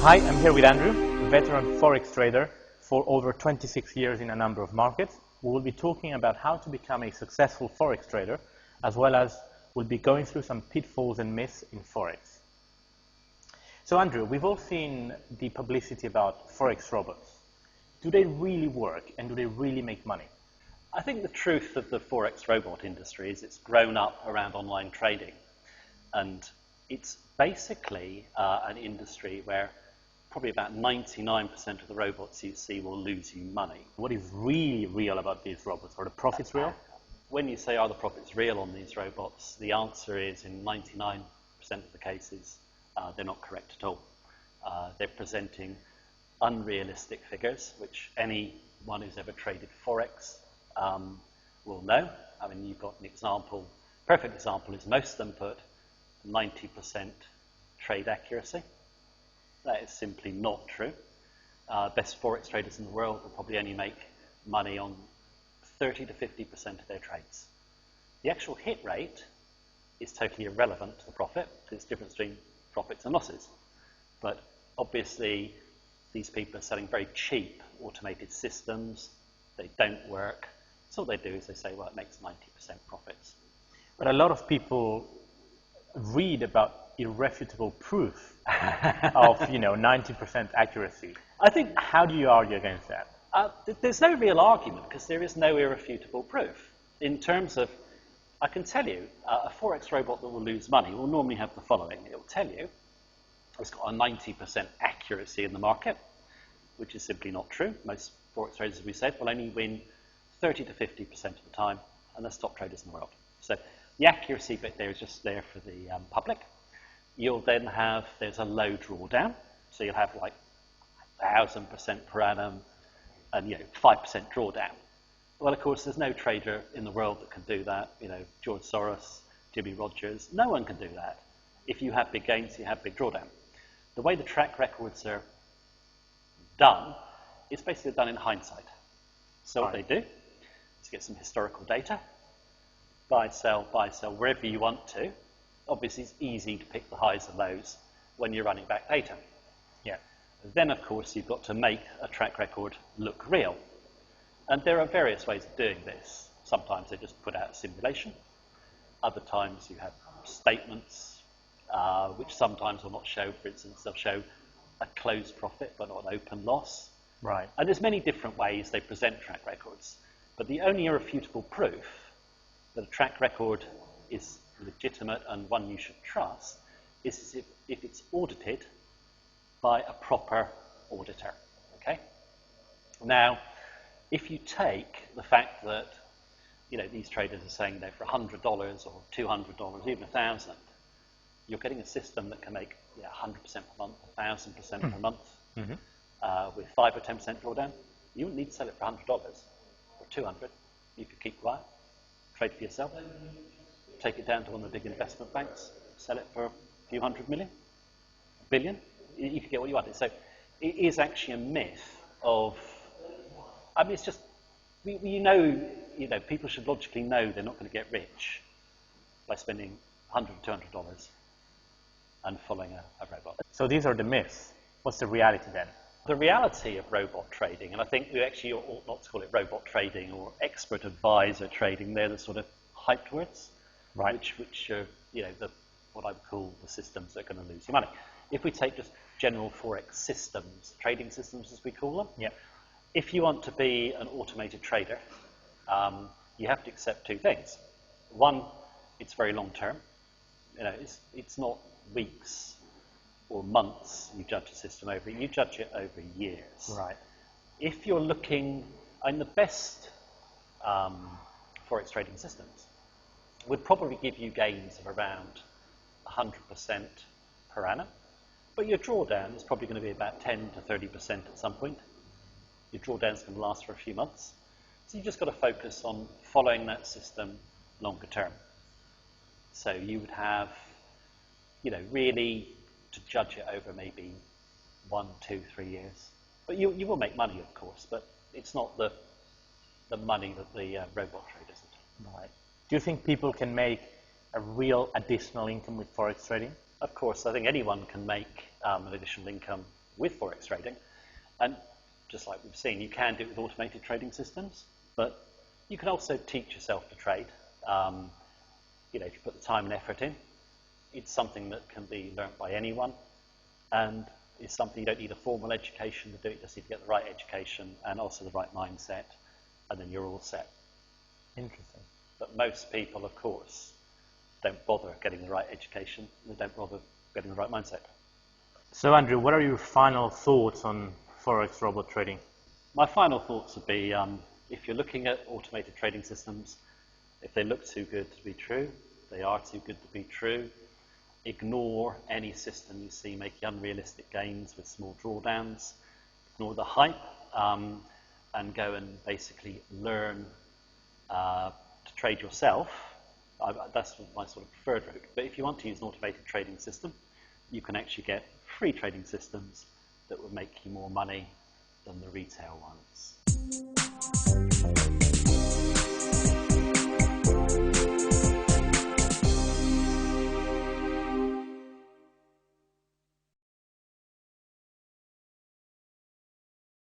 Hi, I'm here with Andrew, a veteran Forex trader for over 26 years in a number of markets. We will be talking about how to become a successful Forex trader, as well as we'll be going through some pitfalls and myths in Forex. So Andrew, we've all seen the publicity about Forex robots. Do they really work and do they really make money? I think the truth of the Forex robot industry is it's grown up around online trading. And it's basically an industry where probably about 99% of the robots you see will lose you money. What is really real about these robots? Are the profits real? When you say, are the profits real on these robots, the answer is in 99% of the cases, they're not correct at all. They're presenting unrealistic figures, which anyone who's ever traded Forex will know. I mean, you've got an example, perfect example is most of them put 90% trade accuracy. That is simply not true. Best Forex traders in the world will probably only make money on 30 to 50% of their trades. The actual hit rate is totally irrelevant to the profit. It's the difference between profits and losses. But obviously, these people are selling very cheap automated systems. They don't work. So what they do is they say, well, it makes 90% profits. But a lot of people read about irrefutable proof of 90% accuracy. I think How do you argue against that? there's no real argument because there is no irrefutable proof. In terms of, I can tell you, a Forex robot that will lose money will normally have the following. It will tell you it's got a 90% accuracy in the market, which is simply not true. Most Forex traders, as we said, will only win 30 to 50% of the time, and they're top traders in the world. So the accuracy bit there is just there for the public. You'll then have, there's a low drawdown, so you'll have like 1,000% per annum and 5% drawdown. Well, of course, there's no trader in the world that can do that. George Soros, Jimmy Rogers, no one can do that. If you have big gains, you have big drawdown. The way the track records are done, it's basically done in hindsight. So what they do is get some historical data, buy, sell, wherever you want to. Obviously, it's easy to pick the highs and lows when you're running back data. Yeah. Then, of course, you've got to make a track record look real. And there are various ways of doing this. Sometimes they just put out a simulation. Other times you have statements, which sometimes will not show. For instance, they'll show a closed profit, but not an open loss. Right. And there's many different ways they present track records. But the only irrefutable proof that a track record is legitimate and one you should trust is if it's audited by a proper auditor. Okay? Now, if you take the fact that these traders are saying they're for $100 or $200, even $1,000, you're getting a system that can make 100% per month, 1,000% per month, with 5 or 10% drawdown. You wouldn't need to sell it for $100 or $200. You could keep quiet, trade for yourself, take it down to one of the big investment banks, sell it for a few hundred million, a billion. You could get what you wanted. So it is actually a myth of, it's just, people should logically know they're not going to get rich by spending $100, $200 and following a robot. So these are the myths. What's the reality then? The reality of robot trading, and I think we actually ought not to call it robot trading or expert advisor trading, they're the sort of hyped words, right? Which are, what I would call the systems that are going to lose you money. If we take just general Forex systems, trading systems as we call them, yeah. If you want to be an automated trader, you have to accept two things. One, it's very long term. It's not weeks or months you judge a system over. You judge it over years. Right. If you're looking, and the best Forex trading systems would probably give you gains of around 100% per annum, but your drawdown is probably going to be about 10 to 30% at some point. Your drawdown's going to last for a few months. So you've just got to focus on following that system longer term. So you would have, really to judge it over maybe 1, 2, 3 years. But you will make money, of course, but it's not the money that the robot traders are. Right. Do you think people can make a real additional income with Forex trading? Of course, I think anyone can make an additional income with Forex trading. And just like we've seen, you can do it with automated trading systems, but you can also teach yourself to trade. If you put the time and effort in, it's something that can be learnt by anyone, and it's something you don't need a formal education to do. You just need to get the right education and also the right mindset, and then you're all set. Interesting. But most people, of course, don't bother getting the right education. They don't bother getting the right mindset. So Andrew, what are your final thoughts on Forex robot trading? My final thoughts would be, if you're looking at automated trading systems, if they look too good to be true, they are too good to be true. Ignore any system you see making unrealistic gains with small drawdowns. Ignore the hype, and go and basically learn to trade yourself. That's my sort of preferred route. But if you want to use an automated trading system, you can actually get free trading systems that will make you more money than the retail ones.